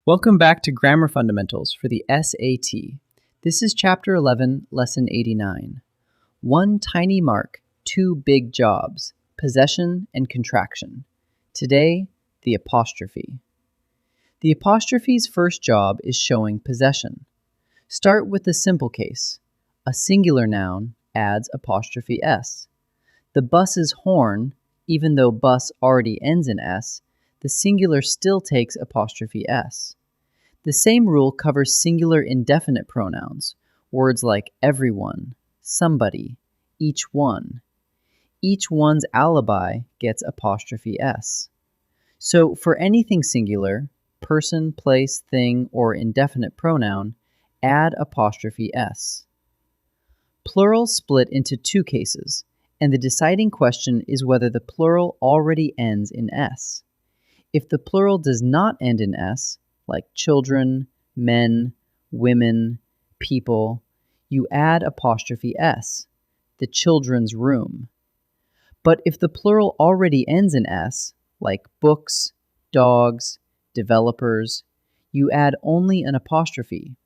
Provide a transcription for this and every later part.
Welcome back to Grammar Fundamentals for the SAT. This is Chapter 11, Lesson 89. One tiny mark, two big jobs, possession and contraction. Today, the apostrophe. The apostrophe's first job is showing possession. Start with the simple case. A singular noun adds apostrophe S. The bus's horn, even though bus already ends in S, the singular still takes apostrophe S. The same rule covers singular indefinite pronouns, words like everyone, somebody, each one. Each one's alibi gets apostrophe S. So for anything singular, person, place, thing, or indefinite pronoun, add apostrophe S. Plural split into two cases, and the deciding question is whether the plural already ends in S. If the plural does not end in S, like children, men, women, people, you add apostrophe S, the children's room. But if the plural already ends in S, like books, dogs, developers, you add only an apostrophe,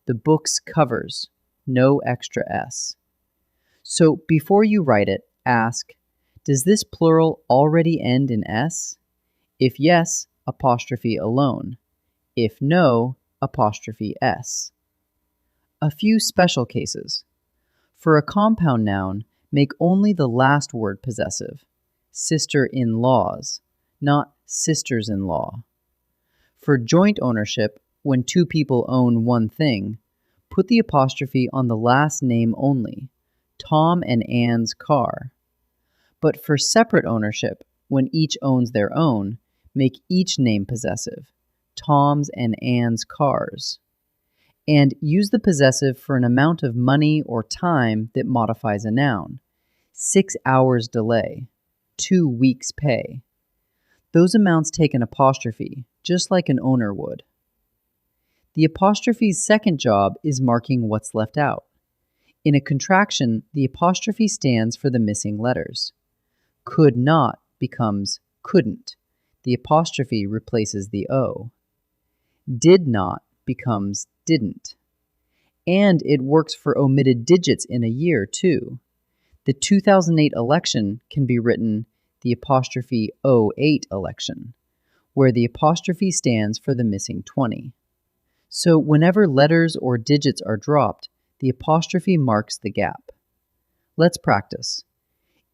the book's covers, no extra S. So before you write it, ask, does this plural already end in S? If yes, apostrophe alone. If no, apostrophe S. A few special cases. For a compound noun, make only the last word possessive, sister-in-laws, not sisters-in-law. For joint ownership, when two people own one thing, put the apostrophe on the last name only, Tom and Ann's car. But for separate ownership, when each owns their own, make each name possessive, Tom's and Ann's cars. And use the possessive for an amount of money or time that modifies a noun. 6 hours delay, 2 weeks pay. Those amounts take an apostrophe, just like an owner would. The apostrophe's second job is marking what's left out. In a contraction, the apostrophe stands for the missing letters. Could not becomes couldn't. The apostrophe replaces the O. Did not becomes didn't. And it works for omitted digits in a year, too. The 2008 election can be written the apostrophe 08 election, where the apostrophe stands for the missing 20. So whenever letters or digits are dropped, the apostrophe marks the gap. Let's practice.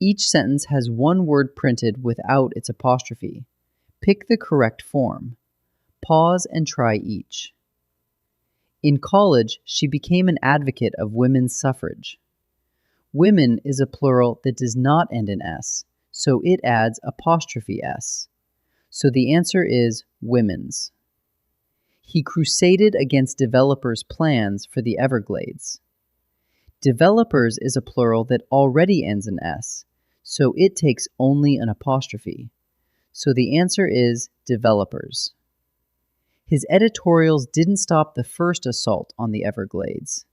Each sentence has one word printed without its apostrophe. Pick the correct form. Pause and try each. In college, she became an advocate of women's suffrage. Women is a plural that does not end in S, so it adds apostrophe S. So the answer is women's. He crusaded against developers' plans for the Everglades. Developers is a plural that already ends in S, so it takes only an apostrophe. So the answer is developers. His editorials didn't stop the first assault on the Everglades.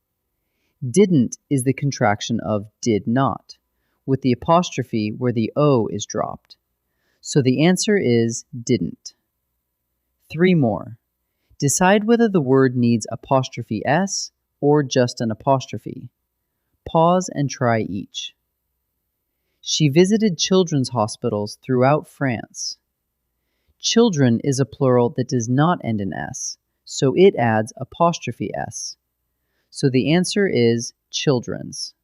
Didn't is the contraction of did not, with the apostrophe where the O is dropped. So the answer is didn't. 3 more. Decide whether the word needs apostrophe S or just an apostrophe. Pause and try each. She visited children's hospitals throughout France. Children is a plural that does not end in S, so it adds apostrophe S. So the answer is children's.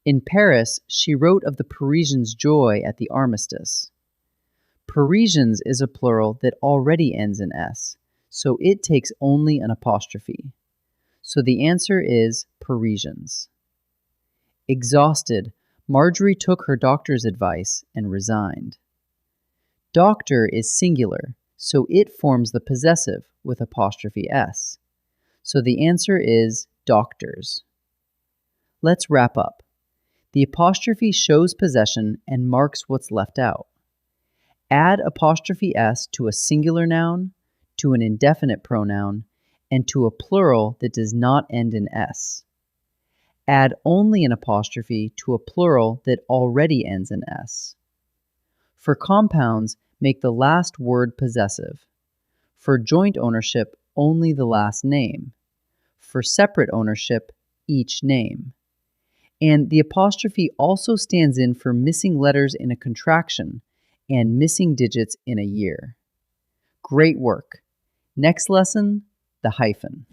In Paris, she wrote of the Parisians' joy at the armistice. Parisians is a plural that already ends in S, so it takes only an apostrophe. So the answer is Parisians. Exhausted, Marjorie took her doctor's advice and resigned. Doctor is singular, so it forms the possessive with apostrophe S. So the answer is doctors. Let's wrap up. The apostrophe shows possession and marks what's left out. Add apostrophe S to a singular noun, to an indefinite pronoun, and to a plural that does not end in S. Add only an apostrophe to a plural that already ends in S. For compounds, make the last word possessive. For joint ownership, only the last name. For separate ownership, each name. And the apostrophe also stands in for missing letters in a contraction and missing digits in a year. Great work. Next lesson, the hyphen.